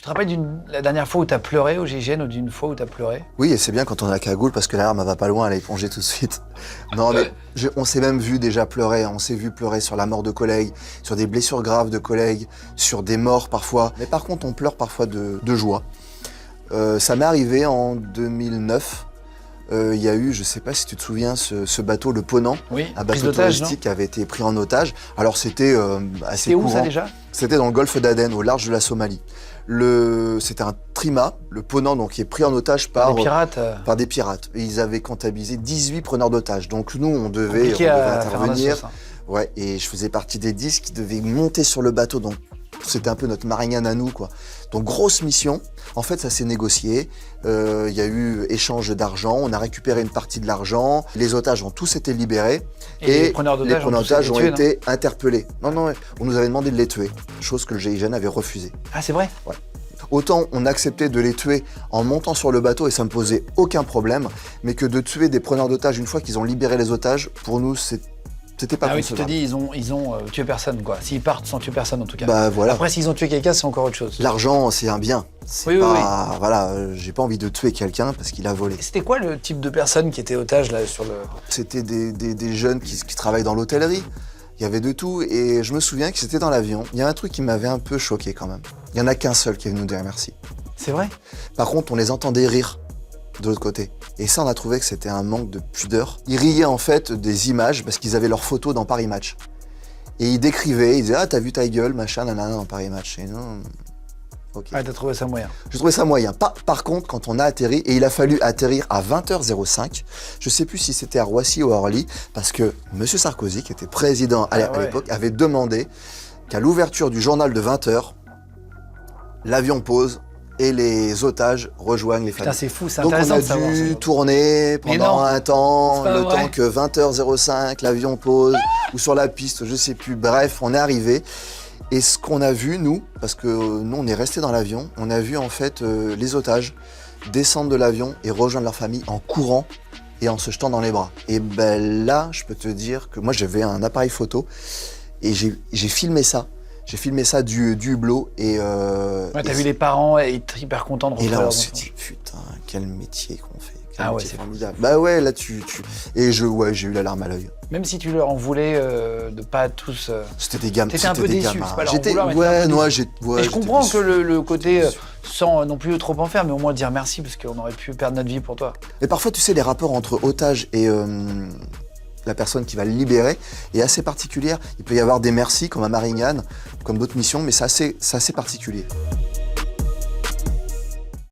te rappelles la dernière fois où t'as pleuré au GIGN ou d'une fois où t'as pleuré? Oui, et c'est bien quand on a la cagoule parce que la larme elle va pas loin, elle est plongée tout de suite. Non, mais on s'est même vu déjà pleurer. On s'est vu pleurer sur la mort de collègues, sur des blessures graves de collègues, sur des morts parfois. Mais par contre, on pleure parfois de joie. Ça m'est arrivé en 2009. Il y a eu, je sais pas si tu te souviens, ce bateau, le Ponant, Oui, un prise bateau d'otage, touristique qui avait été pris en otage. Alors c'était assez C'était où courant. ça déjà? C'était dans le golfe d'Aden, au large de la Somalie. C'était un trima, le Ponant, donc qui est pris en otage Des pirates. par des pirates. Et ils avaient comptabilisé 18 preneurs d'otages. Donc nous, on devait Compliqué à faire un intervenir. assaut, ça. Ouais, et je faisais partie des 10 qui devaient monter sur le bateau. Donc c'était un peu notre Marignane à nous, quoi. Donc grosse mission. En fait, ça s'est négocié. Il y a eu échange d'argent. On a récupéré une partie de l'argent. Les otages ont tous été libérés. Et les preneurs d'otages ont tués, été interpellés. Non, on nous avait demandé de les tuer. Chose que le GIGN avait refusé. Ah, c'est vrai? Ouais. Autant on acceptait de les tuer en montant sur le bateau et ça me posait aucun problème, mais que de tuer des preneurs d'otages une fois qu'ils ont libéré les otages, pour nous, c'était pas Ah oui, tu concevable. te dis, ils ont tué personne, quoi. S'ils partent sans tuer personne, en tout cas. Bah voilà. Après, s'ils ont tué quelqu'un, c'est encore autre chose. L'argent, c'est un bien. C'est Oui, pas, oui. Voilà, j'ai pas envie de tuer quelqu'un parce qu'il a volé. C'était quoi le type de personnes qui étaient otages, là, sur le... C'était des jeunes qui travaillent dans l'hôtellerie. Il y avait de tout et je me souviens que c'était dans l'avion. Il y a un truc qui m'avait un peu choqué quand même. Il y en a qu'un seul qui est venu nous dire merci. C'est vrai? Par contre, on les entendait rire de l'autre côté. Et ça, on a trouvé que c'était un manque de pudeur. Ils riaient en fait des images parce qu'ils avaient leurs photos dans Paris Match. Et ils décrivaient, ils disaient « Ah, t'as vu ta gueule, machin, nanana, dans Paris Match. » Et non, ok. Ah, t'as trouvé ça moyen. J'ai trouvé ça moyen. Par contre, quand on a atterri, et il a fallu atterrir à 20h05, je sais plus si c'était à Roissy ou à Orly, parce que M. Sarkozy, qui était président à l'époque, avait demandé qu'à l'ouverture du journal de 20h, l'avion pose et les otages rejoignent les familles. Putain, c'est fou, c'est Donc on intéressant a de savoir. dû tourner pendant un temps, le temps que 20h05, l'avion pose, ou sur la piste, je sais plus. Bref, on est arrivé. Et ce qu'on a vu, nous, parce que nous, on est resté dans l'avion, on a vu en fait les otages descendre de l'avion et rejoindre leur famille en courant et en se jetant dans les bras. Et ben là, je peux te dire que moi, j'avais un appareil photo et j'ai filmé ça. J'ai filmé ça du hublot et... Ouais, t'as vu les parents être hyper contents de retrouver Et là, on leurs s'est enfants. dit, putain, quel métier qu'on fait. Ah ouais, métier c'est formidable. Bah ouais, là, Et j'ai eu la larme à l'œil. Même si tu leur en voulais de pas tous... C'était des gamins. T'étais un peu déçu, c'est pas leur en J'étais... vouloir, mais Ouais, t'étais un peu non, déçu. ouais, Et je comprends déçu. que le côté, J'étais déçu. sans non plus trop en faire, mais au moins dire merci, parce qu'on aurait pu perdre notre vie pour toi. Et parfois, tu sais, les rapports entre otage et la personne qui va le libérer est assez particulière. Il peut y avoir des merci, comme à Marignane, comme d'autres missions, mais c'est assez particulier.